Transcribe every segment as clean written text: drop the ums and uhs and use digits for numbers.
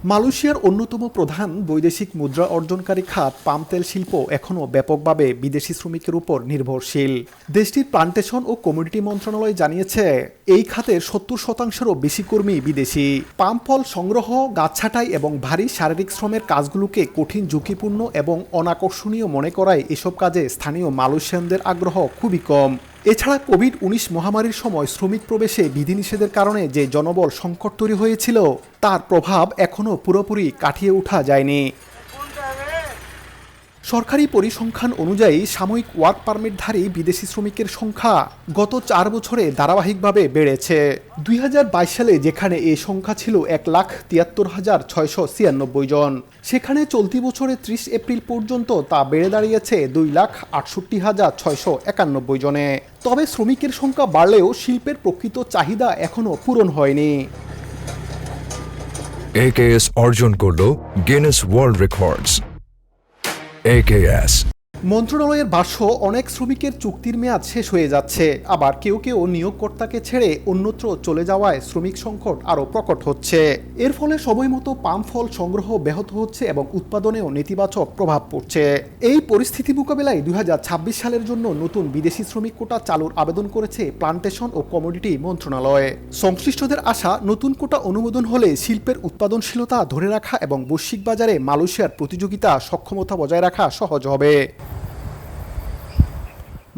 মালয়েশিয়ার অন্যতম প্রধান বৈদেশিক মুদ্রা অর্জনকারী খাত পাম তেল শিল্প এখনও ব্যাপকভাবে বিদেশি শ্রমিকের উপর নির্ভরশীল। দেশটির প্লান্টেশন ও কমোডিটি মন্ত্রণালয় জানিয়েছে, এই খাতের 70%-এরও বেশি কর্মী বিদেশি। পাম ফল সংগ্রহ, গাছ ছাঁটাই এবং ভারী শারীরিক শ্রমের কাজগুলোকে কঠিন, ঝুঁকিপূর্ণ এবং অনাকর্ষণীয় মনে করায় এসব কাজে স্থানীয় মালয়েশিয়ানদের আগ্রহ খুবই কম। এছাড়া কোভিড-19 মহামারীর সময় শ্রমিক প্রবেশে বিধিনিষেধের কারণে যে জনবল সংকট তৈরি হয়েছিল, তার প্রভাব এখনও পুরোপুরি কাটিয়ে ওঠা যায়নি। সরকারি পরিসংখ্যান অনুযায়ী সাময়িক ওয়ার্ক পারমিটধারী বিদেশি শ্রমিকের সংখ্যা গত 4 বছরে ধারাবাহিকভাবে বেড়েছে। 2022 সালে যেখানে এই সংখ্যা ছিল 1,73,696 জন, সেখানে চলতি বছরে 30 এপ্রিল পর্যন্ত তা বেড়ে দাঁড়িয়েছে 2,68,691 জনে। তবে শ্রমিকের সংখ্যা বাড়লেও শিল্পের প্রকৃত চাহিদা এখনও পূরণ হয়নি। AKS অর্জন করল গিনেস ওয়ার্ল্ড রেকর্ডস। AKS মন্ত্রণালয়ের ভাষ্য, অনেক শ্রমিকের চুক্তির মেয়াদ শেষ হয়ে যাচ্ছে, আবার কেউ কেউ নিয়োগকর্তাকে ছেড়ে অন্যত্র চলে যাওয়ায় শ্রমিক সংকট আরও প্রকট হচ্ছে। এর ফলে সময়মতো পাম ফল সংগ্রহ ব্যাহত হচ্ছে এবং উৎপাদনেও নেতিবাচক প্রভাব পড়ছে। এই পরিস্থিতি মোকাবেলায় 2026 সালের জন্য নতুন বিদেশি শ্রমিক কোটা চালুর আবেদন করেছে প্লান্টেশন ও কমোডিটি মন্ত্রণালয়। সংশ্লিষ্টদের আশা, নতুন কোটা অনুমোদন হলে শিল্পের উৎপাদনশীলতা ধরে রাখা এবং বৈশ্বিক বাজারে মালয়েশিয়ার প্রতিযোগিতা সক্ষমতা বজায় রাখা সহজ হবে।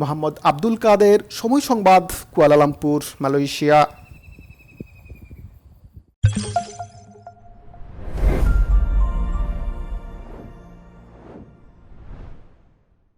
মোহাম্মদ আব্দুল কাদের, সময় সংবাদ, কুয়ালালামপুর, মালয়েশিয়া।